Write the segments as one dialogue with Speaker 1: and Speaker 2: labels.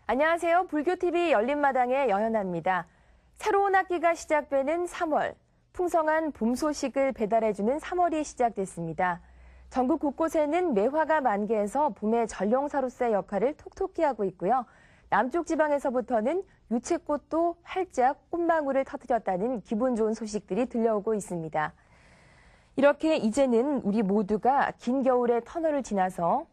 Speaker 1: 안녕하세요. 불교TV 열린마당의 여연아입니다. 새로운 학기가 시작되는 3월, 풍성한 봄 소식을 배달해주는 3월이 시작됐습니다. 전국 곳곳에는 매화가 만개해서 봄의 전령사로서의 역할을 톡톡히 하고 있고요. 남쪽 지방에서부터는 유채꽃도 활짝 꽃망울을 터뜨렸다는 기분 좋은 소식들이 들려오고 있습니다. 이렇게 이제는 우리 모두가 긴 겨울의 터널을 지나서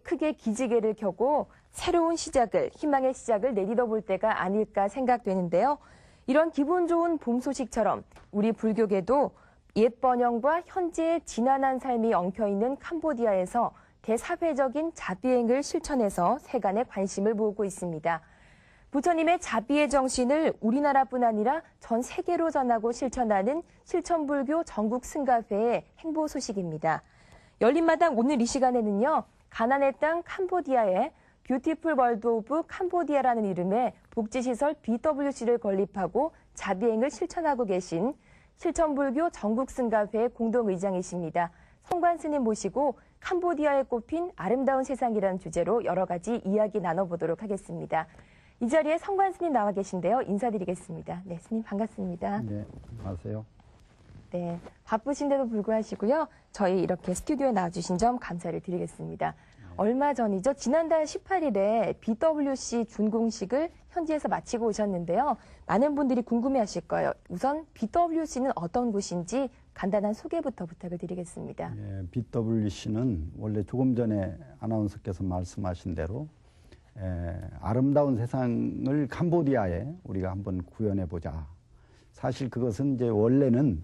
Speaker 1: 크게 기지개를 켜고 새로운 시작을, 희망의 시작을 내딛어볼 때가 아닐까 생각되는데요. 이런 기분 좋은 봄 소식처럼 우리 불교계도 옛 번영과 현재의 지난한 삶이 엉켜있는 캄보디아에서 대사회적인 자비행을 실천해서 세간의 관심을 모으고 있습니다. 부처님의 자비의 정신을 우리나라뿐 아니라 전 세계로 전하고 실천하는 실천불교 전국 승가회의 행보 소식입니다. 열린마당 오늘 이 시간에는요. 가난의 땅 캄보디아에 뷰티풀 월드 오브 캄보디아라는 이름의 복지시설 BWC를 건립하고 자비행을 실천하고 계신 실천불교 전국승가회 공동의장이십니다. 성관 스님 모시고 캄보디아에 꼽힌 아름다운 세상이라는 주제로 여러 가지 이야기 나눠보도록 하겠습니다. 이 자리에 성관 스님 나와 계신데요. 인사드리겠습니다. 네, 스님 반갑습니다.
Speaker 2: 네, 안녕하세요.
Speaker 1: 네, 바쁘신데도 불구하고요. 저희 이렇게 스튜디오에 나와주신 점 감사를 드리겠습니다. 얼마 전이죠. 지난달 18일에 BWC 준공식을 현지에서 마치고 오셨는데요. 많은 분들이 궁금해하실 거예요. 우선 BWC는 어떤 곳인지 간단한 소개부터 부탁을 드리겠습니다.
Speaker 2: 예, BWC는 원래 조금 전에 아나운서께서 말씀하신 대로 아름다운 세상을 캄보디아에 우리가 한번 구현해보자. 사실 그것은 이제 원래는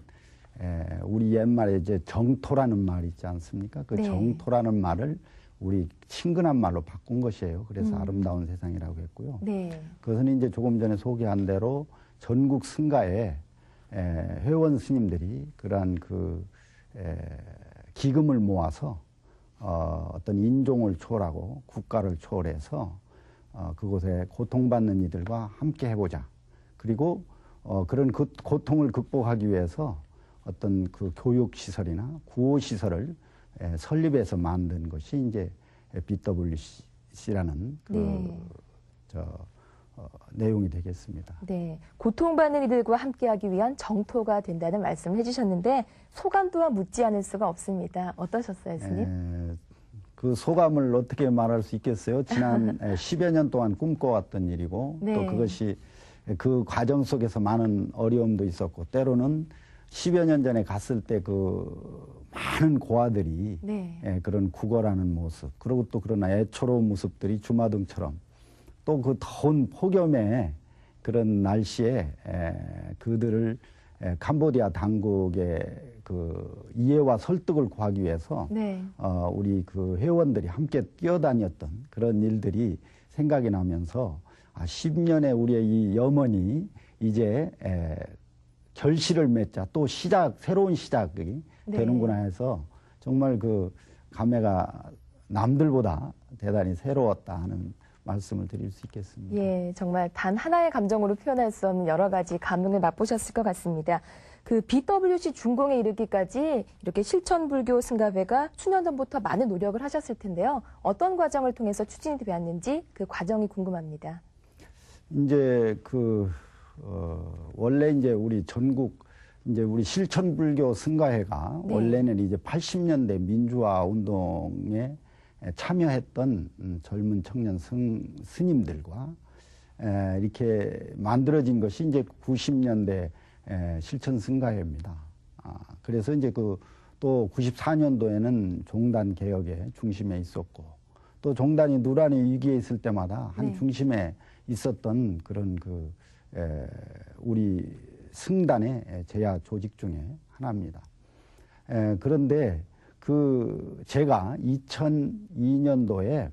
Speaker 2: 우리 옛말에 이제 정토라는 말이 있지 않습니까? 그
Speaker 1: 네.
Speaker 2: 정토라는 말을 우리 친근한 말로 바꾼 것이에요. 그래서 아름다운 세상이라고 했고요.
Speaker 1: 네.
Speaker 2: 그것은 이제 조금 전에 소개한 대로 전국 승가에 회원 스님들이 그러한 기금을 모아서 어떤 인종을 초월하고 국가를 초월해서 그곳에 고통받는 이들과 함께 해보자. 그리고 그런 그 고통을 극복하기 위해서 어떤 그 교육시설이나 구호시설을 설립해서 만든 것이 이제 BWC라는 내용이 되겠습니다.
Speaker 1: 네, 고통받는 이들과 함께하기 위한 정토가 된다는 말씀을 해주셨는데 소감 또한 묻지 않을 수가 없습니다. 어떠셨어요, 스님?
Speaker 2: 그 소감을 어떻게 말할 수 있겠어요? 지난 10여 년 동안 꿈꿔왔던 일이고
Speaker 1: 네.
Speaker 2: 또 그것이 그 과정 속에서 많은 어려움도 있었고 때로는 10여 년 전에 갔을 때 그 많은 고아들이
Speaker 1: 네.
Speaker 2: 그런 구걸하는 모습, 그리고 또 그런 애초로운 모습들이 주마등처럼 또 그 더운 폭염에 그런 날씨에 그들을 캄보디아 당국의 그 이해와 설득을 구하기 위해서
Speaker 1: 네.
Speaker 2: 우리 그 회원들이 함께 뛰어다녔던 그런 일들이 생각이 나면서 10년의 우리의 이 염원이 이제 결실을 맺자 또 새로운 시작이 되는구나 해서 정말 그 감회가 남들보다 대단히 새로웠다 하는 말씀을 드릴 수 있겠습니다.
Speaker 1: 예, 정말 단 하나의 감정으로 표현할 수 없는 여러 가지 감흥을 맛보셨을 것 같습니다. 그 BWC 준공에 이르기까지 이렇게 실천불교 승가회가 수년 전부터 많은 노력을 하셨을 텐데요. 어떤 과정을 통해서 추진이 되었는지 그 과정이 궁금합니다.
Speaker 2: 이제 원래 이제 우리 전국 이제 우리 실천불교 승가회가
Speaker 1: 네.
Speaker 2: 원래는 이제 80년대 민주화 운동에 참여했던 젊은 청년 스님들과 이렇게 만들어진 것이 이제 90년대 실천 승가회입니다. 그래서 이제 또 94년도에는 종단 개혁의 중심에 있었고 또 종단이 누란의 위기에 있을 때마다 한
Speaker 1: 네.
Speaker 2: 중심에 있었던 그런 우리 승단의 제야 조직 중에 하나입니다. 그런데 제가 2002년도에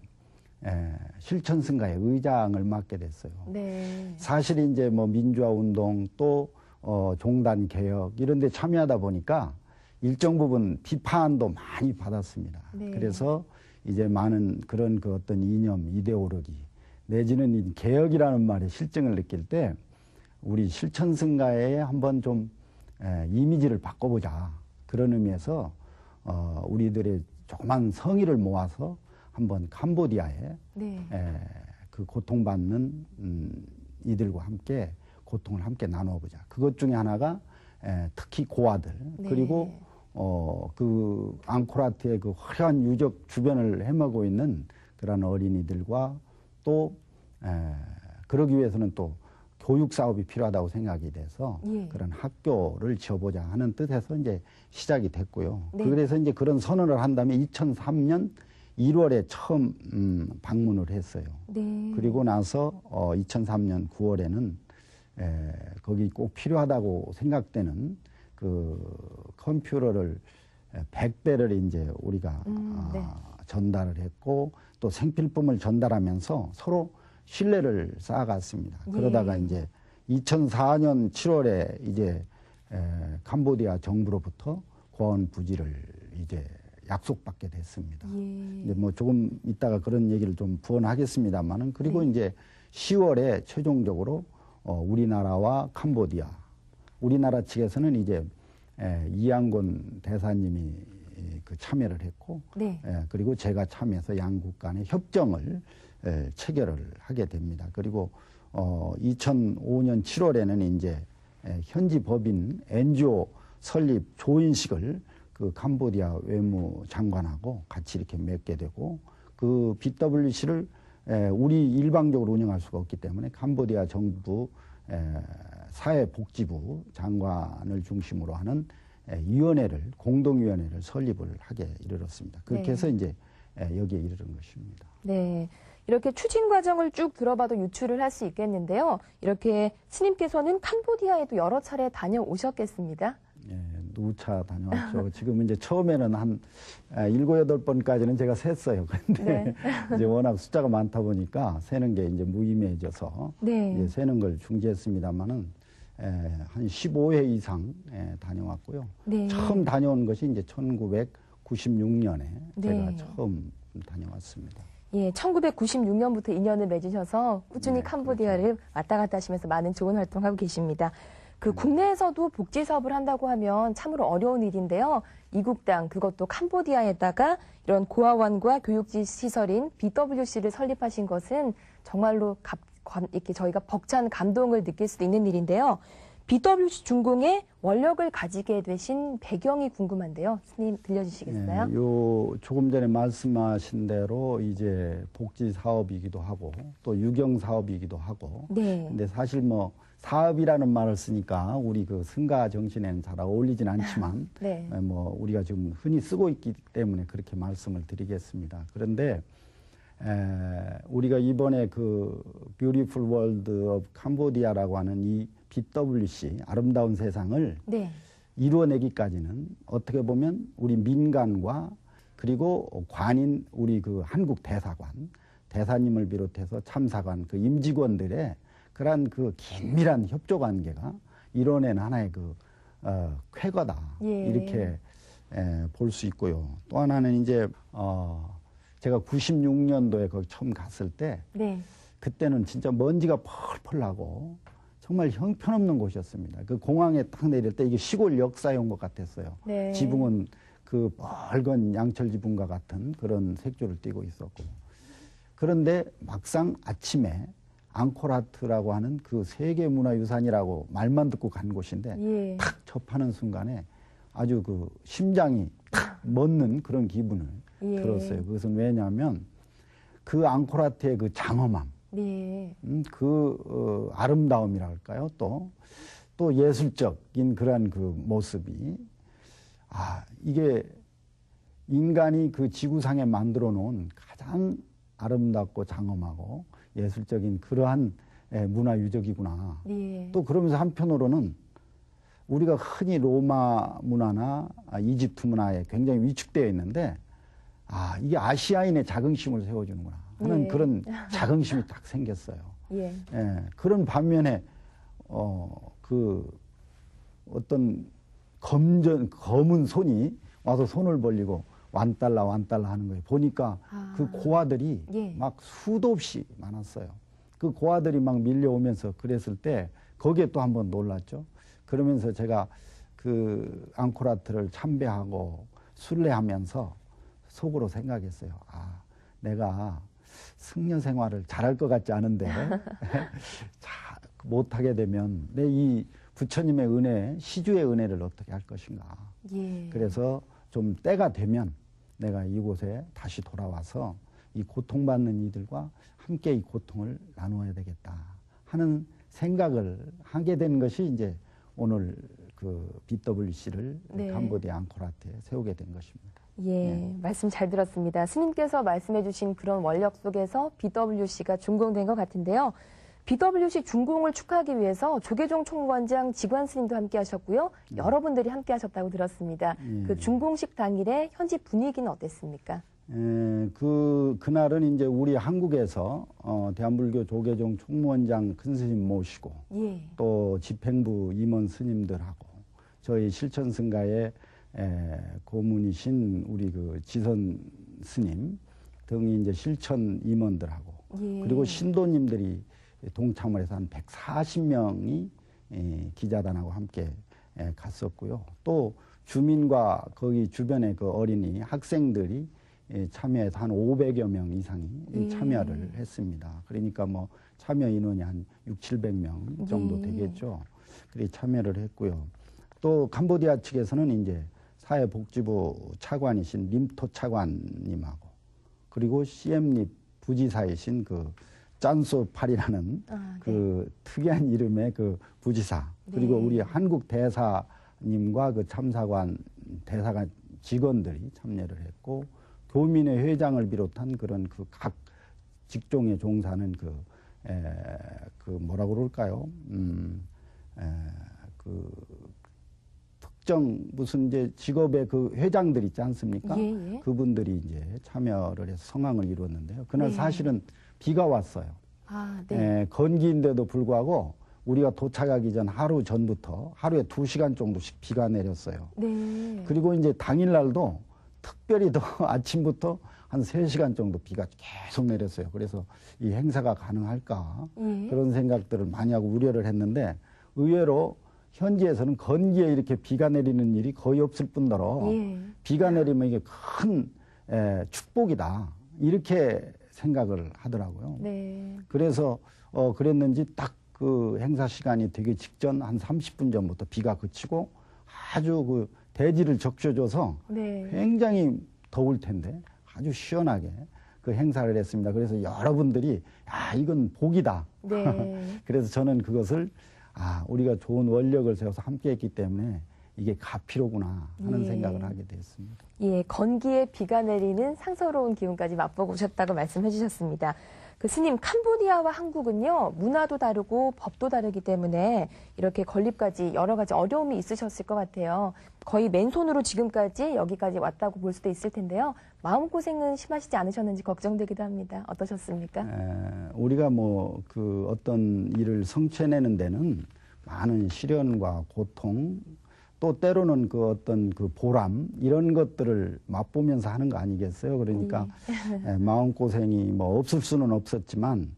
Speaker 2: 실천승가의 의장을 맡게 됐어요.
Speaker 1: 네.
Speaker 2: 사실 이제 뭐 민주화 운동 또 종단 개혁 이런 데 참여하다 보니까 일정 부분 비판도 많이 받았습니다.
Speaker 1: 네.
Speaker 2: 그래서 이제 많은 그런 어떤 이념, 이데올로기 내지는 이 개혁이라는 말의 실증을 느낄 때 우리 실천승가에 한번 좀 이미지를 바꿔보자. 그런 의미에서 우리들의 조그만 성의를 모아서 한번 캄보디아에
Speaker 1: 네.
Speaker 2: 그 고통받는 이들과 함께 고통을 함께 나눠보자. 그것 중에 하나가 특히 고아들
Speaker 1: 네.
Speaker 2: 그리고 그 앙코르와트의 그 화려한 유적 주변을 헤매고 있는 그런 어린이들과 또 그러기 위해서는 또 교육 사업이 필요하다고 생각이 돼서
Speaker 1: 예.
Speaker 2: 그런 학교를 지어보자 하는 뜻에서 이제 시작이 됐고요.
Speaker 1: 네.
Speaker 2: 그래서 이제 그런 선언을 한 다음에 2003년 1월에 처음 방문을 했어요.
Speaker 1: 네.
Speaker 2: 그리고 나서 2003년 9월에는 거기 꼭 필요하다고 생각되는 그 컴퓨터를 100대를 이제 우리가
Speaker 1: 네.
Speaker 2: 전달을 했고 또 생필품을 전달하면서 서로 신뢰를 쌓아갔습니다.
Speaker 1: 예.
Speaker 2: 그러다가 이제 2004년 7월에 이제 캄보디아 정부로부터 고아원 부지를 이제 약속받게 됐습니다.
Speaker 1: 예.
Speaker 2: 이제 뭐 조금 이따가 그런 얘기를 좀 부언하겠습니다만은 그리고
Speaker 1: 네.
Speaker 2: 이제 10월에 최종적으로 우리나라와 캄보디아, 우리나라 측에서는 이제 이양곤 대사님이 그 참여를 했고,
Speaker 1: 네.
Speaker 2: 그리고 제가 참여해서 양국 간의 협정을 체결을 하게 됩니다. 그리고 2005년 7월에는 이제 현지 법인 NGO 설립 조인식을 그 캄보디아 외무장관하고 같이 이렇게 맺게 되고 그 BWC를 우리 일방적으로 운영할 수가 없기 때문에 캄보디아 정부 사회복지부 장관을 중심으로 하는 공동위원회를 설립을 하게 이르렀습니다. 그렇게
Speaker 1: 네.
Speaker 2: 해서 이제 여기에 이르른 것입니다.
Speaker 1: 네. 이렇게 추진 과정을 쭉 들어봐도 유추를 할 수 있겠는데요. 이렇게 스님께서는 캄보디아에도 여러 차례 다녀오셨겠습니다.
Speaker 2: 예, 누차 다녀왔죠. 지금 이제 처음에는 한 7, 8번까지는 제가 셌어요. 근데
Speaker 1: 네.
Speaker 2: 이제 워낙 숫자가 많다 보니까 세는 게 이제 무의미해져서
Speaker 1: 네.
Speaker 2: 이제 세는 걸 중지했습니다만은 한 15회 이상 다녀왔고요.
Speaker 1: 네.
Speaker 2: 처음 다녀온 것이 이제 1996년에 제가
Speaker 1: 네.
Speaker 2: 처음 다녀왔습니다.
Speaker 1: 예, 1996년부터 인연을 맺으셔서 꾸준히
Speaker 2: 네,
Speaker 1: 캄보디아를 왔다 갔다 하시면서 많은 좋은 활동하고 계십니다. 그 국내에서도 복지 사업을 한다고 하면 참으로 어려운 일인데요. 이국당 그것도 캄보디아에다가 이런 고아원과 교육지 시설인 BWC를 설립하신 것은 정말로 이렇게 저희가 벅찬 감동을 느낄 수도 있는 일인데요. BWC 준공에 원력을 가지게 되신 배경이 궁금한데요. 스님 들려주시겠어요?
Speaker 2: 요 조금 전에 말씀하신 대로 이제 복지 사업이기도 하고 또 유경 사업이기도 하고.
Speaker 1: 네.
Speaker 2: 근데 사실 뭐 사업이라는 말을 쓰니까 우리 그 승가 정신에는 잘 어울리진 않지만
Speaker 1: 네.
Speaker 2: 뭐 우리가 지금 흔히 쓰고 있기 때문에 그렇게 말씀을 드리겠습니다. 그런데 우리가 이번에 그 Beautiful World of Cambodia라고 하는 이 BWC 아름다운 세상을
Speaker 1: 네.
Speaker 2: 이루어내기까지는 어떻게 보면 우리 민간과 그리고 관인 우리 그 한국 대사관 대사님을 비롯해서 참사관 그 임직원들의 그러한 그 긴밀한 협조 관계가 이뤄낸 하나의 그 쾌거다
Speaker 1: 예.
Speaker 2: 이렇게 볼 수 있고요. 또 하나는 이제 제가 96년도에 거기 처음 갔을 때
Speaker 1: 네.
Speaker 2: 그때는 진짜 먼지가 펄펄 나고 정말 형편없는 곳이었습니다. 그 공항에 딱 내릴 때 이게 시골 역사인 것 같았어요.
Speaker 1: 네.
Speaker 2: 지붕은 그 빨간 양철 지붕과 같은 그런 색조를 띠고 있었고. 그런데 막상 아침에 앙코르와트라고 하는 그 세계문화유산이라고 말만 듣고 간 곳인데
Speaker 1: 예.
Speaker 2: 탁 접하는 순간에 아주 그 심장이 탁 멎는 그런 기분을
Speaker 1: 예.
Speaker 2: 들었어요. 그것은 왜냐하면 그 앙코르와트의 그 장엄함,
Speaker 1: 네.
Speaker 2: 그 아름다움이랄까요? 또 예술적인 그러한 그 모습이 이게 인간이 그 지구상에 만들어 놓은 가장 아름답고 장엄하고 예술적인 그러한 문화 유적이구나.
Speaker 1: 예.
Speaker 2: 또 그러면서 한편으로는 우리가 흔히 로마 문화나 이집트 문화에 굉장히 위축되어 있는데 이게 아시아인의 자긍심을 세워주는구나 하는
Speaker 1: 예.
Speaker 2: 그런 자긍심이 딱 생겼어요.
Speaker 1: 예.
Speaker 2: 그런 반면에 그 어떤 검은 손이 와서 손을 벌리고 완달라 하는 거예요. 보니까 그 고아들이
Speaker 1: 예.
Speaker 2: 막 수도 없이 많았어요. 그 고아들이 막 밀려오면서 그랬을 때 거기에 또 한번 놀랐죠. 그러면서 제가 그 앙코르와트를 참배하고 순례하면서 속으로 생각했어요. 내가 승려 생활을 잘할 것 같지 않은데 못하게 되면 내 이 부처님의 은혜, 시주의 은혜를 어떻게 할 것인가.
Speaker 1: 예.
Speaker 2: 그래서 좀 때가 되면 내가 이곳에 다시 돌아와서 이 고통받는 이들과 함께 이 고통을 나누어야 되겠다 하는 생각을 하게 된 것이 이제 오늘 그 BWC를
Speaker 1: 네.
Speaker 2: 캄보디아 앙코르와트에 세우게 된 것입니다.
Speaker 1: 예, 말씀 잘 들었습니다. 스님께서 말씀해 주신 그런 원력 속에서 BWC가 준공된 것 같은데요. BWC 준공을 축하하기 위해서 조계종 총무원장 직관 스님도 함께 하셨고요. 여러분들이 함께 하셨다고 들었습니다. 그 준공식 당일에 현지 분위기는 어땠습니까?
Speaker 2: 그날은 이제 우리 한국에서 대한불교 조계종 총무원장 큰 스님 모시고
Speaker 1: 예.
Speaker 2: 또 집행부 임원 스님들하고 저희 실천승가의 고문이신 우리 그 지선 스님 등이 이제 실천 임원들하고
Speaker 1: 예.
Speaker 2: 그리고 신도님들이 동참을 해서 한 140명이 기자단하고 함께 갔었고요. 또 주민과 거기 주변의 그 어린이 학생들이 참여해서 한 500여 명 이상이 참여를 했습니다. 그러니까 뭐 참여 인원이 한 600~700명 정도 되겠죠. 그래 참여를 했고요. 또 캄보디아 측에서는 이제 사회복지부 차관이신 림토 차관님하고 그리고 시엠립 부지사이신 그 짠소팔이라는 그 특이한 이름의 그 부지사 그리고 우리 한국 대사님과 그 참사관 대사관 직원들이 참여를 했고 교민회 회장을 비롯한 그런 그 각 직종에 종사하는 그 뭐라고 그럴까요? 그 특정 무슨 이제 직업의 그 회장들 있지 않습니까?
Speaker 1: 예, 예.
Speaker 2: 그분들이 이제 참여를 해서 성황을 이루었는데요. 그날
Speaker 1: 네.
Speaker 2: 사실은 비가 왔어요.
Speaker 1: 아, 네.
Speaker 2: 건기인데도 불구하고 우리가 도착하기 전 하루 전부터 하루에 2시간 정도씩 비가 내렸어요.
Speaker 1: 네.
Speaker 2: 그리고 이제 당일날도 특별히 더 아침부터 한 3시간 정도 비가 계속 내렸어요. 그래서 이 행사가 가능할까
Speaker 1: 예.
Speaker 2: 그런 생각들을 많이 하고 우려를 했는데 의외로 현지에서는 건기에 이렇게 비가 내리는 일이 거의 없을 뿐더러
Speaker 1: 예.
Speaker 2: 비가 내리면 이게 큰 축복이다 이렇게 생각을 하더라고요.
Speaker 1: 네.
Speaker 2: 그래서 그랬는지 딱 그 행사 시간이 되기 직전 한 30분 전부터 비가 그치고 아주 그 대지를 적셔줘서
Speaker 1: 네.
Speaker 2: 굉장히 더울 텐데 아주 시원하게 그 행사를 했습니다. 그래서 여러분들이 이건 복이다.
Speaker 1: 네.
Speaker 2: 그래서 저는 그것을 우리가 좋은 원력을 세워서 함께 했기 때문에 이게 가피로구나 하는
Speaker 1: 예.
Speaker 2: 생각을 하게 됐습니다.
Speaker 1: 예, 건기에 비가 내리는 상서로운 기운까지 맛보고 오셨다고 말씀해 주셨습니다. 그 스님, 캄보디아와 한국은요, 문화도 다르고 법도 다르기 때문에 이렇게 건립까지 여러 가지 어려움이 있으셨을 것 같아요. 거의 맨손으로 지금까지 여기까지 왔다고 볼 수도 있을 텐데요. 마음고생은 심하시지 않으셨는지 걱정되기도 합니다. 어떠셨습니까?
Speaker 2: 우리가 뭐 그 어떤 일을 성취해내는 데는 많은 시련과 고통 또 때로는 그 어떤 그 보람 이런 것들을 맛보면서 하는 거 아니겠어요? 그러니까 마음고생이 뭐 없을 수는 없었지만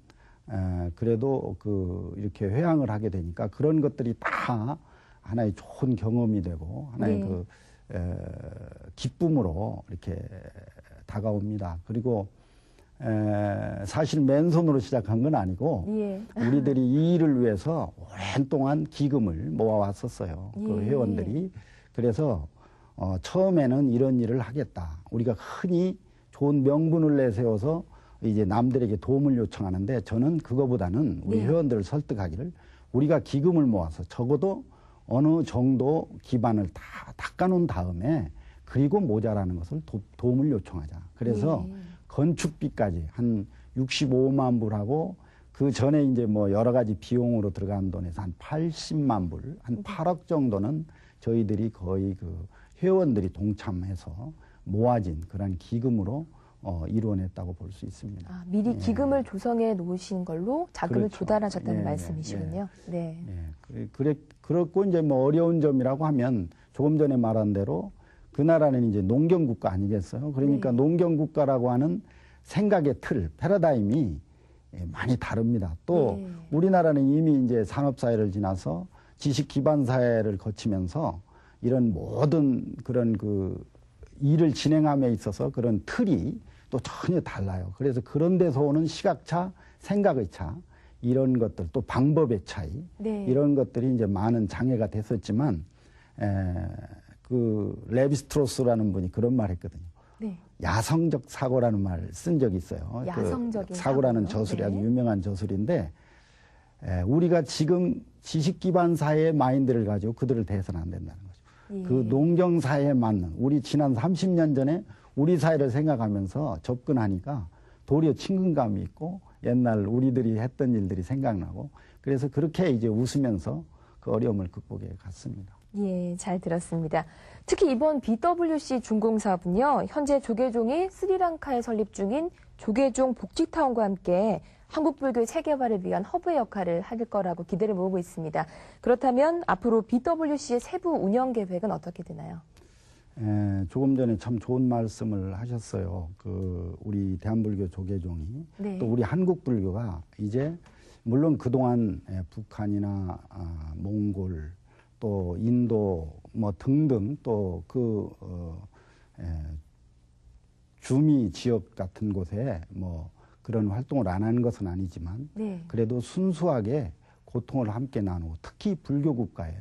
Speaker 2: 그래도 그 이렇게 회항을 하게 되니까 그런 것들이 다 하나의 좋은 경험이 되고 하나의 그 기쁨으로 이렇게 다가옵니다. 그리고 사실 맨손으로 시작한 건 아니고
Speaker 1: 예.
Speaker 2: 우리들이 이 일을 위해서 오랜 동안 기금을 모아왔었어요. 그
Speaker 1: 예.
Speaker 2: 회원들이. 그래서 처음에는 이런 일을 하겠다. 우리가 흔히 좋은 명분을 내세워서 이제 남들에게 도움을 요청하는데 저는 그거보다는 우리 회원들을 설득하기를 우리가 기금을 모아서 적어도 어느 정도 기반을 다 닦아놓은 다음에 그리고 모자라는 것을 도움을 요청하자. 그래서 건축비까지 한 65만 불하고 그 전에 이제 뭐 여러 가지 비용으로 들어간 돈에서 한 80만 불, 한 8억 정도는 저희들이 거의 그 회원들이 동참해서 모아진 그런 기금으로 이루어냈다고 볼 수 있습니다.
Speaker 1: 미리 기금을 조성해 놓으신 걸로 자금을
Speaker 2: 그렇죠.
Speaker 1: 조달하셨다는 말씀이시군요. 네.
Speaker 2: 그렇고 이제 뭐 어려운 점이라고 하면 조금 전에 말한 대로 그 나라는 이제 농경국가 아니겠어요? 그러니까 농경국가라고 하는 생각의 틀, 패러다임이 많이 다릅니다. 또 우리나라는 이미 이제 산업사회를 지나서 지식 기반 사회를 거치면서 이런 모든 그런 그 일을 진행함에 있어서 그런 틀이 또 전혀 달라요. 그래서 그런 데서 오는 시각차, 생각의 차, 이런 것들, 또 방법의 차이,
Speaker 1: 네.
Speaker 2: 이런 것들이 이제 많은 장애가 됐었지만, 그 레비스트로스라는 분이 그런 말 했거든요.
Speaker 1: 네.
Speaker 2: 야성적 사고라는 말 쓴 적이 있어요.
Speaker 1: 야성적인
Speaker 2: 그 사고라는
Speaker 1: 사고요?
Speaker 2: 저술이
Speaker 1: 네.
Speaker 2: 아주 유명한 저술인데, 우리가 지금 지식 기반 사회의 마인드를 가지고 그들을 대해서는 안 된다는 거죠.
Speaker 1: 예.
Speaker 2: 그 농경 사회에 맞는, 우리 지난 30년 전에 우리 사회를 생각하면서 접근하니까 도리어 친근감이 있고 옛날 우리들이 했던 일들이 생각나고, 그래서 그렇게 이제 웃으면서 그 어려움을 극복해 갔습니다.
Speaker 1: 예, 잘 들었습니다. 특히 이번 BWC 준공사업은요, 현재 조계종이 스리랑카에 설립 중인 조계종 복지타운과 함께 한국 불교의 세계화를 위한 허브의 역할을 할 거라고 기대를 모으고 있습니다. 그렇다면 앞으로 BWC의 세부 운영 계획은 어떻게 되나요?
Speaker 2: 조금 전에 참 좋은 말씀을 하셨어요. 우리 대한불교 조계종이,
Speaker 1: 네.
Speaker 2: 또 우리 한국불교가 이제 물론 그동안 북한이나 몽골, 또 인도 뭐 등등 또 주미 지역 같은 곳에 뭐 그런 활동을 안 하는 것은 아니지만,
Speaker 1: 네.
Speaker 2: 그래도 순수하게 고통을 함께 나누고, 특히 불교 국가에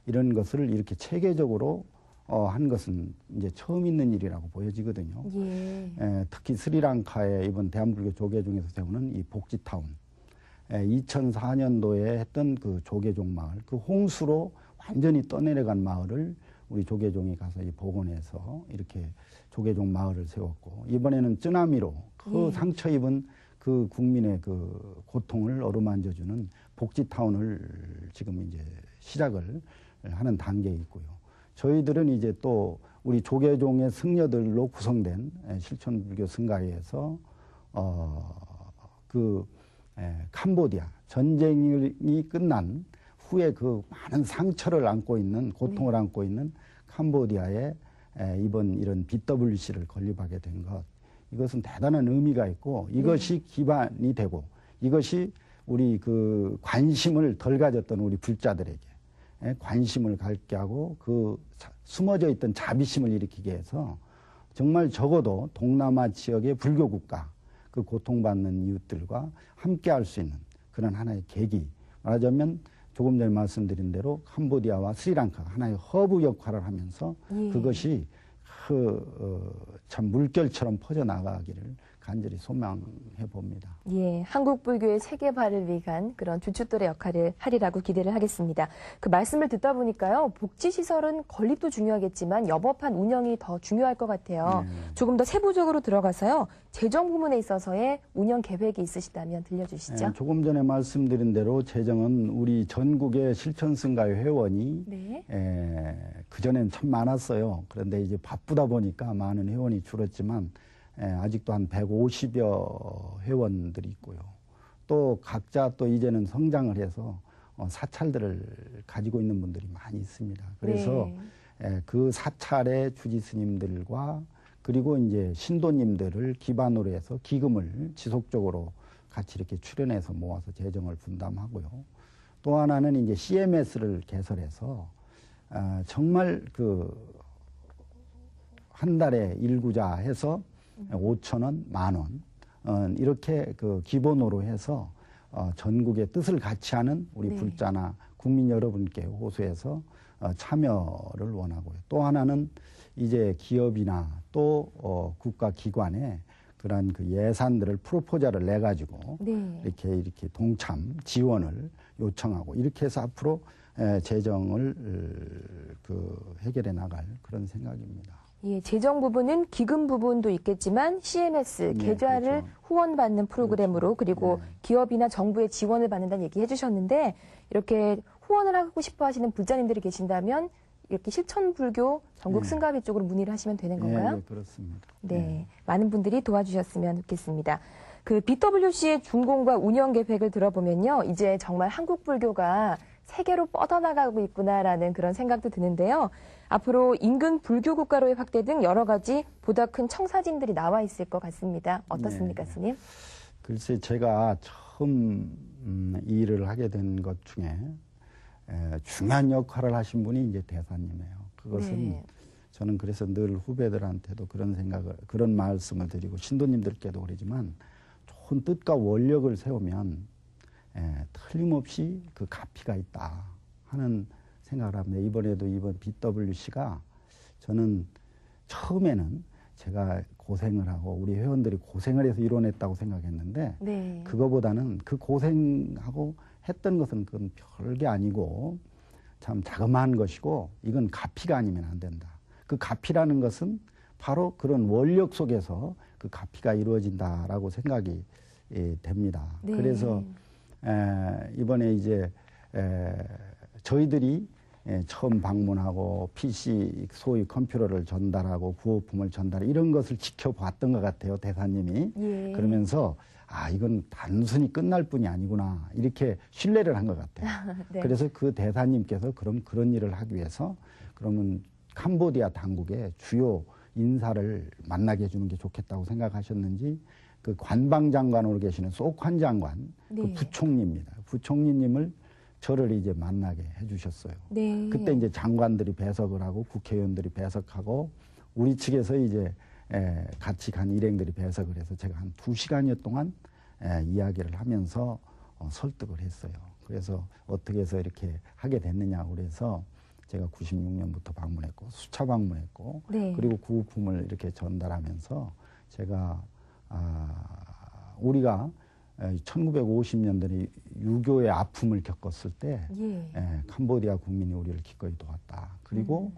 Speaker 2: 이런 것을 이렇게 체계적으로 한 것은 이제 처음 있는 일이라고 보여지거든요.
Speaker 1: 예.
Speaker 2: 특히 스리랑카의 이번 대한불교 조계종에서 세우는 이 복지타운, 2004년도에 했던 그 조계종 마을, 그 홍수로 완전히 떠내려간 마을을 우리 조계종이 가서 복원해서 이렇게 조계종 마을을 세웠고, 이번에는 쓰나미로 그 상처 입은 그 국민의 그 고통을 어루만져주는 복지타운을 지금 이제 시작을 하는 단계에 있고요. 저희들은 이제 또 우리 조계종의 승려들로 구성된 실천불교 승가회에서 캄보디아 전쟁이 끝난 후에 그 많은 상처를 안고 있는, 고통을 안고 있는 캄보디아에 이번 이런 BWC를 건립하게 된 것, 이것은 대단한 의미가 있고, 이것이 기반이 되고, 이것이 우리 그 관심을 덜 가졌던 우리 불자들에게 관심을 갖게 하고, 그 숨어져 있던 자비심을 일으키게 해서 정말 적어도 동남아 지역의 불교 국가, 그 고통받는 이웃들과 함께 할 수 있는 그런 하나의 계기, 말하자면 조금 전에 말씀드린 대로 캄보디아와 스리랑카가 하나의 허브 역할을 하면서 그것이 참 물결처럼 퍼져나가기를 간절히 소망해 봅니다.
Speaker 1: 예, 한국 불교의 세계화를 위한 그런 주춧돌의 역할을 하리라고 기대를 하겠습니다. 그 말씀을 듣다 보니까요, 복지시설은 건립도 중요하겠지만 여법한 운영이 더 중요할 것 같아요. 조금 더 세부적으로 들어가서요, 재정 부분에 있어서의 운영 계획이 있으시다면 들려주시죠.
Speaker 2: 조금 전에 말씀드린 대로 재정은 우리 전국의 실천승가의 회원이 그전엔 참 많았어요. 그런데 이제 바쁘다 보니까 많은 회원이 줄었지만 아직도 한 150여 회원들이 있고요. 또 각자 또 이제는 성장을 해서 사찰들을 가지고 있는 분들이 많이 있습니다. 그래서 그 사찰의 주지스님들과 그리고 이제 신도님들을 기반으로 해서 기금을 지속적으로 같이 이렇게 출연해서 모아서 재정을 분담하고요. 또 하나는 이제 CMS를 개설해서 정말 한 달에 일구자 해서 5,000원, 10,000원, 이렇게 기본으로 해서 전국의 뜻을 같이 하는 우리 불자나 국민 여러분께 호소해서 참여를 원하고요. 또 하나는 이제 기업이나 또 국가기관에 그러한 그 예산들을 프로포자를 내가지고 이렇게 동참 지원을 요청하고, 이렇게 해서 앞으로 재정을 해결해 나갈 그런 생각입니다.
Speaker 1: 예, 재정 부분은 기금 부분도 있겠지만 CMS, 계좌를
Speaker 2: 그렇죠.
Speaker 1: 후원받는 프로그램으로, 그리고 기업이나 정부의 지원을 받는다는 얘기 해주셨는데, 이렇게 후원을 하고 싶어 하시는 불자님들이 계신다면 이렇게 실천불교 전국 승가회 쪽으로 문의를 하시면 되는 건가요?
Speaker 2: 네, 그렇습니다.
Speaker 1: 네, 많은 분들이 도와주셨으면 좋겠습니다. 그 BWC의 준공과 운영 계획을 들어보면요, 이제 정말 한국 불교가 세계로 뻗어나가고 있구나라는 그런 생각도 드는데요. 앞으로 인근 불교 국가로의 확대 등 여러 가지 보다 큰 청사진들이 나와 있을 것 같습니다. 어떻습니까, 스님?
Speaker 2: 글쎄, 제가 처음 이 일을 하게 된 것 중에 중요한 역할을 하신 분이 이제 대사님이에요. 그것은 저는 그래서 늘 후배들한테도 그런 생각을, 그런 말씀을 드리고 신도님들께도 그러지만 좋은 뜻과 원력을 세우면 틀림없이 그 가피가 있다 하는 생각을 합니다. 이번에도 이번 BWC가 저는 처음에는 제가 고생을 하고 우리 회원들이 고생을 해서 이뤄냈다고 생각했는데
Speaker 1: 네.
Speaker 2: 그거보다는 그 고생하고 했던 것은 그건 별게 아니고 참 자그마한 것이고 이건 가피가 아니면 안 된다. 그 가피라는 것은 바로 그런 원력 속에서 그 가피가 이루어진다라고 생각이 됩니다.
Speaker 1: 네.
Speaker 2: 그래서 이번에 이제 저희들이 처음 방문하고 PC 소위 컴퓨터를 전달하고 구호품을 전달 이런 것을 지켜봤던 것 같아요. 대사님이.
Speaker 1: 예.
Speaker 2: 그러면서 아 이건 단순히 끝날 뿐이 아니구나 이렇게 신뢰를 한 것 같아요.
Speaker 1: 네.
Speaker 2: 그래서 그 대사님께서 그런 일을 하기 위해서 그러면 캄보디아 당국의 주요 인사를 만나게 해주는 게 좋겠다고 생각하셨는지 그 관방장관으로 계시는 소관 장관
Speaker 1: 네.
Speaker 2: 그 부총리입니다. 부총리님을 저를 이제 만나게 해주셨어요.
Speaker 1: 네.
Speaker 2: 그때 이제 장관들이 배석을 하고 국회의원들이 배석하고 우리 측에서 이제 같이 간 일행들이 배석을 해서 제가 한 2시간여 동안 이야기를 하면서 설득을 했어요. 그래서 어떻게 해서 이렇게 하게 됐느냐고 그래서 제가 96년부터 방문했고 수차 방문했고
Speaker 1: 네.
Speaker 2: 그리고 구호품을 이렇게 전달하면서 제가 우리가 1950년대에 유교의 아픔을 겪었을 때 캄보디아 국민이 우리를 기꺼이 도왔다. 그리고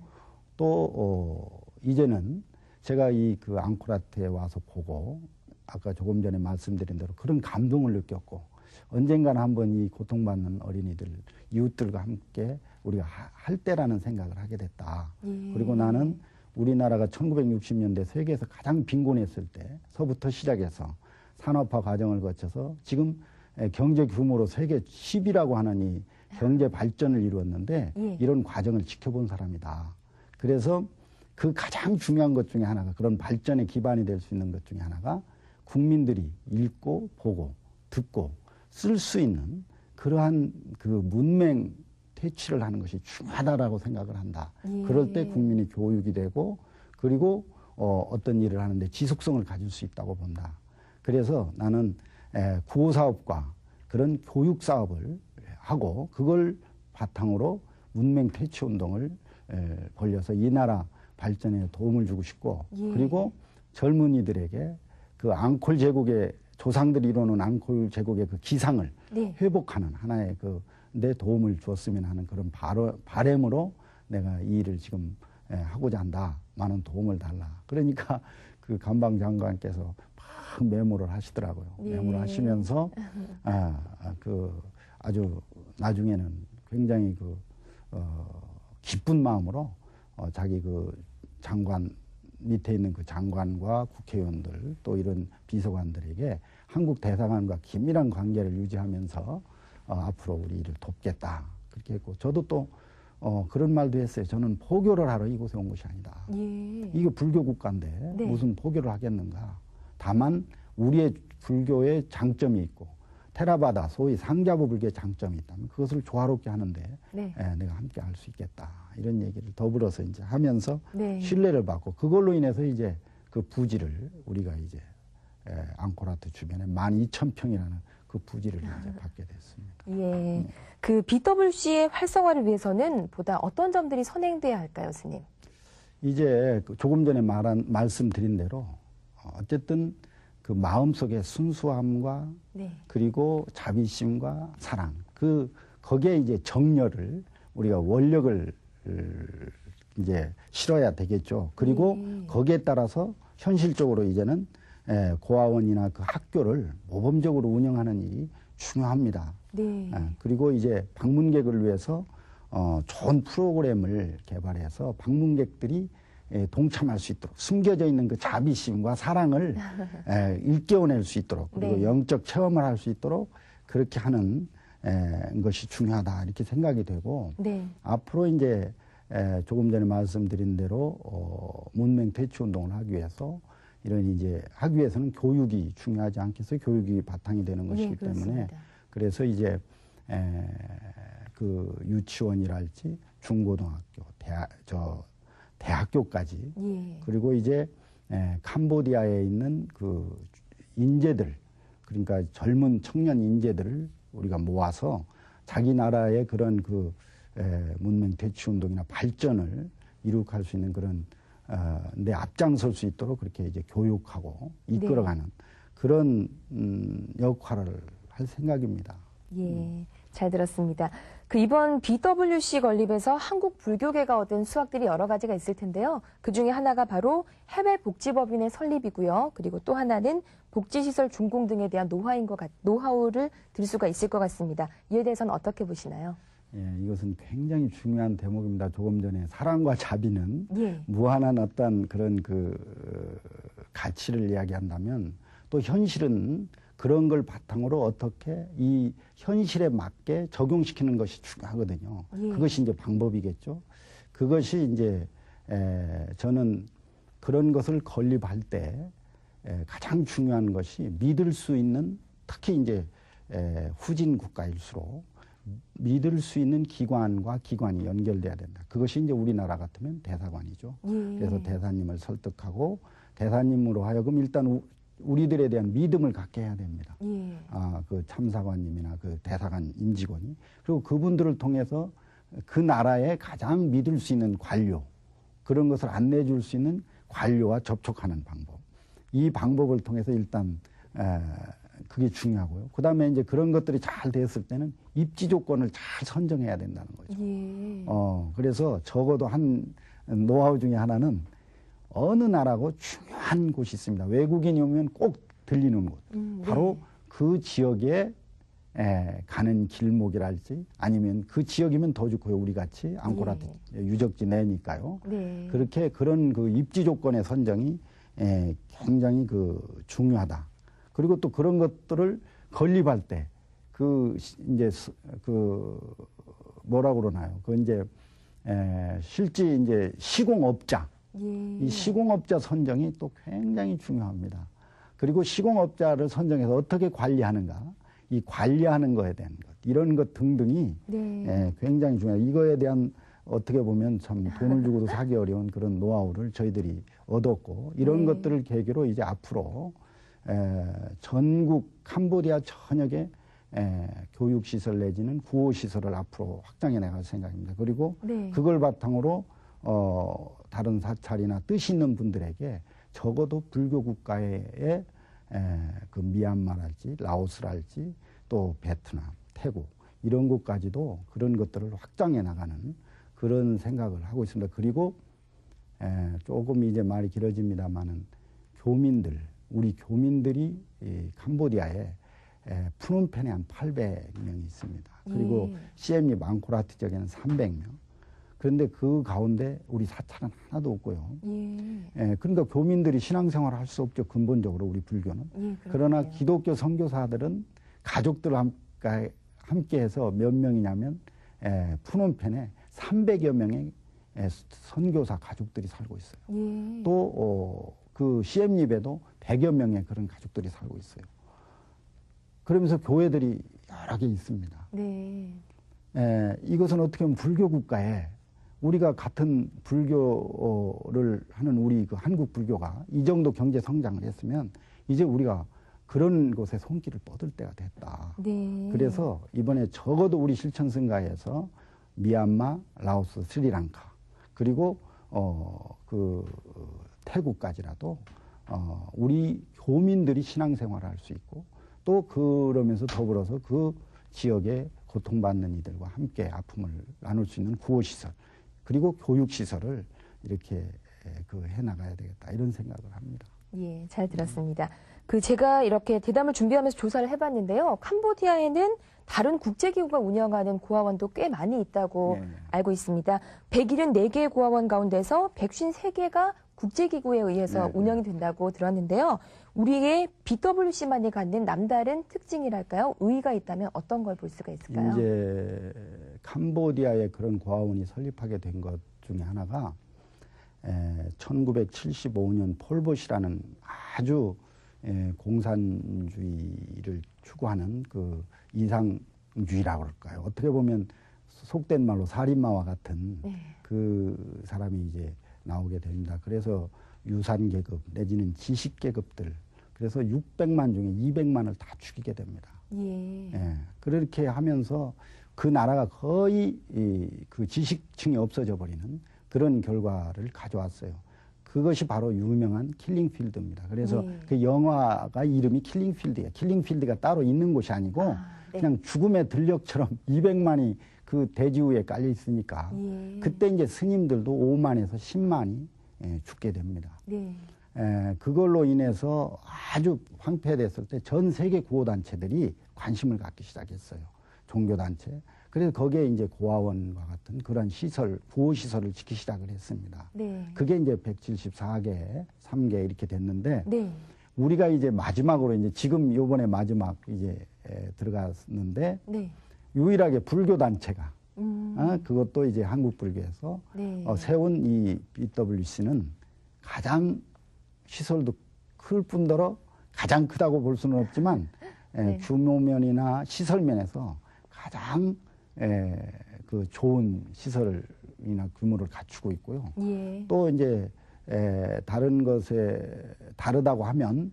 Speaker 2: 또 이제는 제가 이 그 앙코르와트에 와서 보고 아까 조금 전에 말씀드린 대로 그런 감동을 느꼈고 언젠가는 한번 이 고통받는 어린이들 이웃들과 함께 우리가 할 때라는 생각을 하게 됐다. 그리고 나는 우리나라가 1960년대 세계에서 가장 빈곤했을 때서부터 시작해서 산업화 과정을 거쳐서 지금 경제 규모로 세계 10위라고 하는 이 경제 발전을 이루었는데 이런 과정을 지켜본 사람이다. 그래서 그 가장 중요한 것 중에 하나가 그런 발전의 기반이 될 수 있는 것 중에 하나가 국민들이 읽고 보고 듣고 쓸 수 있는 그러한 그 문맹 퇴치를 하는 것이 중요하다라고 생각을 한다. 그럴 때 국민이 교육이 되고 그리고 어떤 일을 하는데 지속성을 가질 수 있다고 본다. 그래서 나는 구호사업과 그런 교육사업을 하고 그걸 바탕으로 문맹 퇴치 운동을 벌려서 이 나라 발전에 도움을 주고 싶고 그리고 젊은이들에게 그 앙콜 제국의 조상들이 이루어놓은 앙콜 제국의 그 기상을 회복하는 하나의 그 내 도움을 주었으면 하는 그런 바람으로 내가 이 일을 지금 하고자 한다. 많은 도움을 달라. 그러니까 그 관방장관께서 막 메모를 하시더라고요. 메모를 하시면서 그 아주 나중에는 굉장히 그 기쁜 마음으로 자기 그 장관 밑에 있는 그 장관과 국회의원들 또 이런 비서관들에게 한국 대사관과 긴밀한 관계를 유지하면서 앞으로 우리 일을 돕겠다 그렇게 했고 저도 또 그런 말도 했어요. 저는 포교를 하러 이곳에 온 것이 아니다. 이게 불교 국가인데 무슨 포교를 하겠는가. 다만 우리의 불교의 장점이 있고 테라바다 소위 상자부 불교의 장점이 있다면 그것을 조화롭게 하는데 내가 함께 할 수 있겠다. 이런 얘기를 더불어서 이제 하면서 신뢰를 받고 그걸로 인해서 이제 그 부지를 우리가 이제 앙코르와트 주변에 12,000평이라는 그 부지를 이제 받게 됐습니다.
Speaker 1: 예. 그 BWC의 활성화를 위해서는 보다 어떤 점들이 선행돼야 할까요, 스님?
Speaker 2: 이제 조금 전에 말씀드린 대로 어쨌든 그 마음속의 순수함과 그리고 자비심과 사랑 거기에 이제 정열을 우리가 원력을 이제 실어야 되겠죠. 그리고 거기에 따라서 현실적으로 이제는 고아원이나 그 학교를 모범적으로 운영하는 일이 중요합니다. 그리고 이제 방문객을 위해서 좋은 프로그램을 개발해서 방문객들이 동참할 수 있도록 숨겨져 있는 그 자비심과 사랑을 일깨워낼 수 있도록 그리고 영적 체험을 할 수 있도록 그렇게 하는 것이 중요하다 이렇게 생각이 되고 앞으로 이제 조금 전에 말씀드린 대로 문맹 퇴치 운동을 하기 위해서 이런 이제 하기 위해서는 교육이 중요하지 않겠어요? 교육이 바탕이 되는 것이기 때문에 그래서 이제 그 유치원이랄지 중고등학교, 대학교까지
Speaker 1: 예.
Speaker 2: 그리고 이제 캄보디아에 있는 그 인재들 그러니까 젊은 청년 인재들을 우리가 모아서 자기 나라의 그런 그 문명 대치 운동이나 발전을 이룩할 수 있는 그런 내 앞장설 수 있도록 그렇게 이제 교육하고 이끌어가는 그런 역할을 할 생각입니다.
Speaker 1: 예, 잘 들었습니다. 그 이번 BWC 건립에서 한국 불교계가 얻은 수확들이 여러 가지가 있을 텐데요. 그 중에 하나가 바로 해외 복지법인의 설립이고요. 그리고 또 하나는 복지시설 준공 등에 대한 노하우를 들 수가 있을 것 같습니다. 이에 대해서는 어떻게 보시나요?
Speaker 2: 예, 이것은 굉장히 중요한 대목입니다. 조금 전에 사랑과 자비는
Speaker 1: 예.
Speaker 2: 무한한 어떤 그런 그 가치를 이야기한다면 또 현실은 그런 걸 바탕으로 어떻게 이 현실에 맞게 적용시키는 것이 중요하거든요.
Speaker 1: 예.
Speaker 2: 그것이 이제 방법이겠죠. 그것이 이제 저는 그런 것을 건립할 때 가장 중요한 것이 믿을 수 있는 특히 이제 후진 국가일수록 믿을 수 있는 기관과 기관이 연결돼야 된다. 그것이 이제 우리나라 같으면 대사관이죠.
Speaker 1: 예.
Speaker 2: 그래서 대사님을 설득하고 대사님으로 하여금 일단 우리들에 대한 믿음을 갖게 해야 됩니다.
Speaker 1: 예.
Speaker 2: 그 참사관님이나 그 대사관 임직원이 그리고 그분들을 통해서 그 나라에 가장 믿을 수 있는 관료 그런 것을 안내해 줄 수 있는 관료와 접촉하는 방법. 이 방법을 통해서 일단 그게 중요하고요. 그다음에 이제 그런 것들이 잘 됐을 때는 입지 조건을 잘 선정해야 된다는 거죠.
Speaker 1: 예.
Speaker 2: 그래서 적어도 한 노하우 중에 하나는 어느 나라고 중요한 곳이 있습니다. 외국인이 오면 꼭 들리는 곳. 바로 그 지역에 가는 길목이랄지 아니면 그 지역이면 더 좋고요. 우리 같이 앙코르와트 유적지 내니까요.
Speaker 1: 네.
Speaker 2: 그렇게 그런 그 입지 조건의 선정이 굉장히 그 중요하다. 그리고 또 그런 것들을 건립할 때 그 이제 그 뭐라고 그러나요? 그 이제 실제 이제 시공업자
Speaker 1: 예.
Speaker 2: 이 시공업자 선정이 또 굉장히 중요합니다. 그리고 시공업자를 선정해서 어떻게 관리하는가, 이 관리하는 거에 대한 것, 이런 것 등등이
Speaker 1: 네.
Speaker 2: 굉장히 중요해요. 이거에 대한 어떻게 보면 참 돈을 주고도 사기 어려운 그런 노하우를 저희들이 얻었고 이런
Speaker 1: 네.
Speaker 2: 것들을 계기로 이제 앞으로 전국 캄보디아 전역에 교육시설 내지는 구호시설을 앞으로 확장해 나갈 생각입니다. 그리고
Speaker 1: 네.
Speaker 2: 그걸 바탕으로 다른 사찰이나 뜻 있는 분들에게 적어도 불교 국가의 그 미얀마랄지 라오스랄지 또 베트남, 태국 이런 곳까지도 그런 것들을 확장해 나가는 그런 생각을 하고 있습니다. 그리고 조금 이제 말이 길어집니다만은 교민들, 우리 교민들이 이 캄보디아에 푸놈펜에 한 800명이 있습니다. 그리고
Speaker 1: 예.
Speaker 2: 시엠립 앙코르와트 지역에는 300명. 그런데 그 가운데 우리 사찰은 하나도 없고요.
Speaker 1: 예.
Speaker 2: 그러니까 교민들이 신앙생활을 할 수 없죠. 근본적으로 우리 불교는.
Speaker 1: 예,
Speaker 2: 그러나
Speaker 1: 그렇군요.
Speaker 2: 기독교 선교사들은 가족들 함께해서 몇 명이냐면 푸놈펜에 300여 명의 선교사 가족들이 살고 있어요.
Speaker 1: 예.
Speaker 2: 또 그 시엠립에도 100여 명의 그런 가족들이 살고 있어요. 그러면서 교회들이 여러 개 있습니다.
Speaker 1: 네.
Speaker 2: 이것은 어떻게 보면 불교 국가에 우리가 같은 불교를 하는 우리 그 한국 불교가 이 정도 경제 성장을 했으면 이제 우리가 그런 곳에 손길을 뻗을 때가 됐다.
Speaker 1: 네.
Speaker 2: 그래서 이번에 적어도 우리 실천승가에서 미얀마, 라오스, 스리랑카 그리고 그 태국까지라도 우리 교민들이 신앙생활을 할 수 있고 또 그러면서 더불어서 그 지역에 고통받는 이들과 함께 아픔을 나눌 수 있는 구호시설 그리고 교육시설을 이렇게 그 해나가야 되겠다 이런 생각을 합니다.
Speaker 1: 예, 잘 들었습니다. 제가 이렇게 대담을 준비하면서 조사를 해봤는데요. 캄보디아에는 다른 국제기구가 운영하는 고아원도 꽤 많이 있다고
Speaker 2: 네.
Speaker 1: 알고 있습니다. 174개의 고아원 가운데서 153개가 국제기구에 의해서
Speaker 2: 네.
Speaker 1: 운영이 된다고 들었는데요. 우리의 BWC만이 갖는 남다른 특징이랄까요? 의의가 있다면 어떤 걸 볼 수가 있을까요?
Speaker 2: 이제 캄보디아에 그런 고아원이 설립하게 된 것 중에 하나가 1975년 폴봇이라는 아주 공산주의를 추구하는 그 이상주의라고 그럴까요? 어떻게 보면 속된 말로 살인마와 같은
Speaker 1: 네.
Speaker 2: 그 사람이 이제 나오게 됩니다. 그래서 유산계급 내지는 지식계급들, 그래서 600만 중에 200만을 다 죽이게 됩니다.
Speaker 1: 예.
Speaker 2: 예, 그렇게 하면서 그 나라가 거의 그 지식층이 없어져 버리는 그런 결과를 가져왔어요. 그것이 바로 유명한 킬링필드입니다. 그래서
Speaker 1: 네.
Speaker 2: 그 영화가 이름이 킬링필드예요. 킬링필드가 따로 있는 곳이 아니고
Speaker 1: 네.
Speaker 2: 그냥 죽음의 들녘처럼 200만이 그 대지 위에 깔려 있으니까
Speaker 1: 예.
Speaker 2: 그때 이제 스님들도 5만에서 10만이 죽게 됩니다.
Speaker 1: 네.
Speaker 2: 그걸로 인해서 아주 황폐됐을 때 전 세계 구호단체들이 관심을 갖기 시작했어요. 종교단체. 그래서 거기에 이제 고아원과 같은 그런 시설, 구호시설을 짓기 시작을 했습니다.
Speaker 1: 네.
Speaker 2: 그게 이제 174개, 3개 이렇게 됐는데,
Speaker 1: 네.
Speaker 2: 우리가 이제 마지막으로 이제 지금 요번에 마지막 이제 들어갔는데,
Speaker 1: 네.
Speaker 2: 유일하게 불교단체가,
Speaker 1: 음.
Speaker 2: 그것도 이제 한국불교에서
Speaker 1: 네.
Speaker 2: 세운 이 BWC는 가장 시설도 클 뿐더러 가장 크다고 볼 수는 없지만
Speaker 1: 네.
Speaker 2: 규모면이나 시설면에서 가장 그 좋은 시설이나 규모를 갖추고 있고요.
Speaker 1: 예.
Speaker 2: 또 이제 다른 것에 다르다고 하면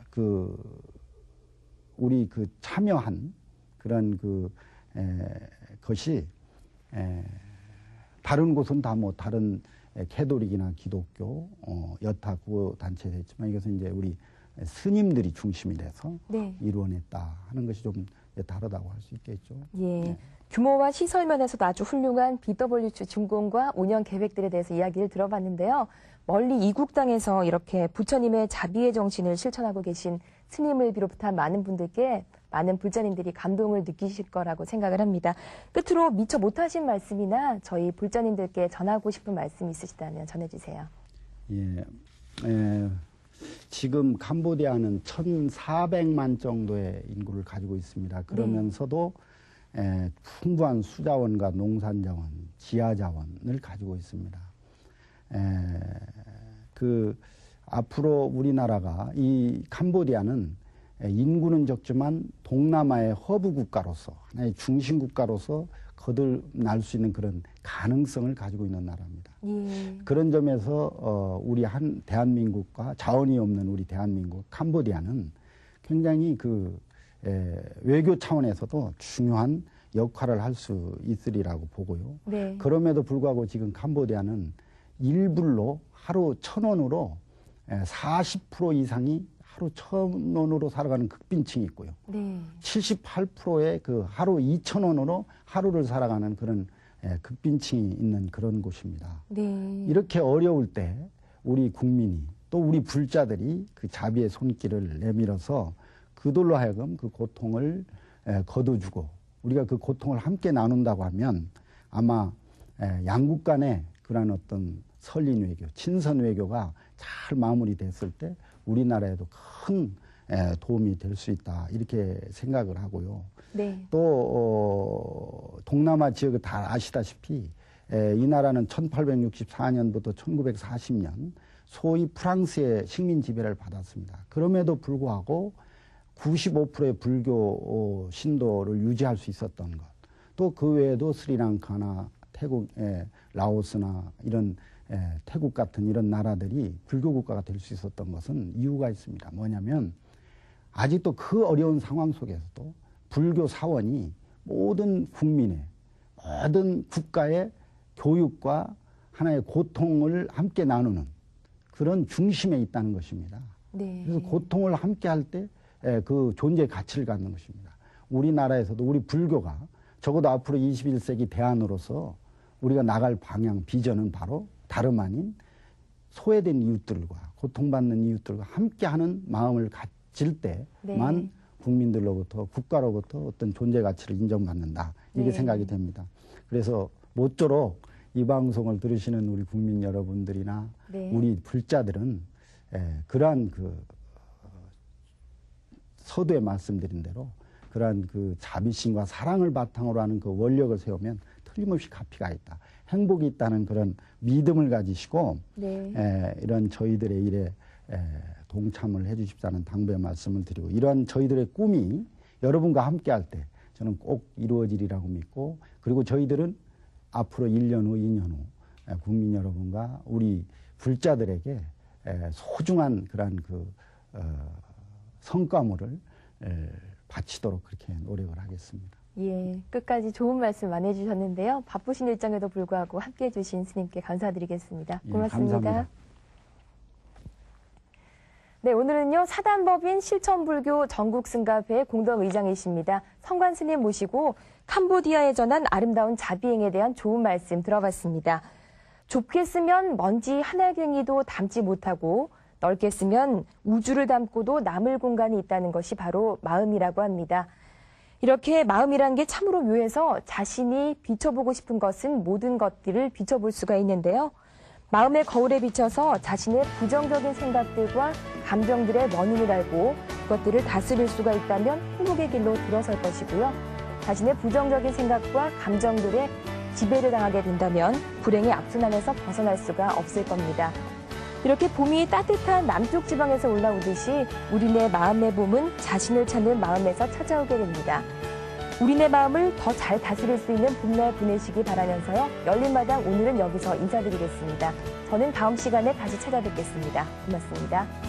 Speaker 2: 그 우리 그 참여한 그런 그 것이 다른 곳은 다 뭐 다른 캐톨릭이나 기독교, 여타 구호 단체도 있지만 이것은 이제 우리 스님들이 중심이 돼서
Speaker 1: 네.
Speaker 2: 이루어냈다 하는 것이 좀 다르다고 할 수 있겠죠.
Speaker 1: 예.
Speaker 2: 네.
Speaker 1: 규모와 시설 면에서도 아주 훌륭한 BWC 준공과 운영 계획들에 대해서 이야기를 들어봤는데요. 멀리 이국 땅에서 이렇게 부처님의 자비의 정신을 실천하고 계신 스님을 비롯한 많은 분들께 많은 불자님들이 감동을 느끼실 거라고 생각을 합니다. 끝으로 미처 못하신 말씀이나 저희 불자님들께 전하고 싶은 말씀이 있으시다면 전해주세요.
Speaker 2: 예. 지금 캄보디아는 1,400만 정도의 인구를 가지고 있습니다. 그러면서도 풍부한 수자원과 농산자원, 지하자원을 가지고 있습니다. 앞으로 우리나라가 이 캄보디아는 인구는 적지만 동남아의 허브 국가로서 하나의 중심 국가로서 거듭날 수 있는 그런 가능성을 가지고 있는 나라입니다.
Speaker 1: 예.
Speaker 2: 그런 점에서 우리 대한민국과 자원이 없는 우리 대한민국 캄보디아는 굉장히 외교 차원에서도 중요한 역할을 할 수 있으리라고 보고요.
Speaker 1: 네.
Speaker 2: 그럼에도 불구하고 지금 캄보디아는 일불로 하루 1,000원으로 40% 이상이 하루 1,000원으로 살아가는 극빈층이 있고요.
Speaker 1: 네.
Speaker 2: 78%의 하루 2,000원으로 하루를 살아가는 그런 극빈층이 있는 그런 곳입니다.
Speaker 1: 네.
Speaker 2: 이렇게 어려울 때 우리 국민이 또 우리 불자들이 그 자비의 손길을 내밀어서 그들로 하여금 그 고통을 거둬주고 우리가 그 고통을 함께 나눈다고 하면 아마 양국 간의 그런 어떤 설린 외교, 친선 외교가 잘 마무리됐을 때 우리나라에도 큰 도움이 될 수 있다 이렇게 생각을 하고요.
Speaker 1: 네.
Speaker 2: 또 동남아 지역을 다 아시다시피 이 나라는 1864년부터 1940년 소위 프랑스의 식민 지배를 받았습니다. 그럼에도 불구하고 95%의 불교 신도를 유지할 수 있었던 것. 또 그 외에도 스리랑카나 태국, 라오스나 이런 태국 같은 이런 나라들이 불교 국가가 될 수 있었던 것은 이유가 있습니다. 뭐냐면 아직도 그 어려운 상황 속에서도 불교 사원이 모든 국민의 모든 국가의 교육과 하나의 고통을 함께 나누는 그런 중심에 있다는 것입니다.
Speaker 1: 네.
Speaker 2: 그래서 고통을 함께 할 때 그 존재의 가치를 갖는 것입니다. 우리나라에서도 우리 불교가 적어도 앞으로 21세기 대안으로서 우리가 나갈 방향, 비전은 바로 다름 아닌 소외된 이웃들과 고통받는 이웃들과 함께하는 마음을 가질 때만
Speaker 1: 네.
Speaker 2: 국민들로부터 국가로부터 어떤 존재 가치를 인정받는다 이렇게
Speaker 1: 네.
Speaker 2: 생각이 됩니다. 그래서 모쪼록 이 방송을 들으시는 우리 국민 여러분들이나
Speaker 1: 네.
Speaker 2: 우리 불자들은 그러한 서두에 말씀드린 대로 그러한 자비심과 사랑을 바탕으로 하는 그 원력을 세우면 틀림없이 가피가 있다. 행복이 있다는 그런 믿음을 가지시고
Speaker 1: 네.
Speaker 2: 이런 저희들의 일에 동참을 해 주십사는 당부의 말씀을 드리고 이런 저희들의 꿈이 여러분과 함께 할 때 저는 꼭 이루어지리라고 믿고 그리고 저희들은 앞으로 1년 후, 2년 후 국민 여러분과 우리 불자들에게 소중한 그런 성과물을 바치도록 그렇게 노력을 하겠습니다.
Speaker 1: 예, 끝까지 좋은 말씀 많이 해주셨는데요. 바쁘신 일정에도 불구하고 함께해 주신 스님께 감사드리겠습니다. 고맙습니다.
Speaker 2: 예, 감사합니다.
Speaker 1: 네, 오늘은요, 사단법인 실천불교 전국승가회 공동의장이십니다. 성관 스님 모시고 캄보디아에 전한 아름다운 자비행에 대한 좋은 말씀 들어봤습니다. 좁게 쓰면 먼지 한 알갱이도 담지 못하고 넓게 쓰면 우주를 담고도 남을 공간이 있다는 것이 바로 마음이라고 합니다. 이렇게 마음이란 게 참으로 묘해서 자신이 비춰보고 싶은 것은 모든 것들을 비춰볼 수가 있는데요. 마음의 거울에 비춰서 자신의 부정적인 생각들과 감정들의 원인을 알고 그것들을 다스릴 수가 있다면 행복의 길로 들어설 것이고요. 자신의 부정적인 생각과 감정들의 지배를 당하게 된다면 불행의 악순환에서 벗어날 수가 없을 겁니다. 이렇게 봄이 따뜻한 남쪽 지방에서 올라오듯이 우리네 마음의 봄은 자신을 찾는 마음에서 찾아오게 됩니다. 우리네 마음을 더 잘 다스릴 수 있는 봄날 보내시기 바라면서요. 열린마당 오늘은 여기서 인사드리겠습니다. 저는 다음 시간에 다시 찾아뵙겠습니다. 고맙습니다.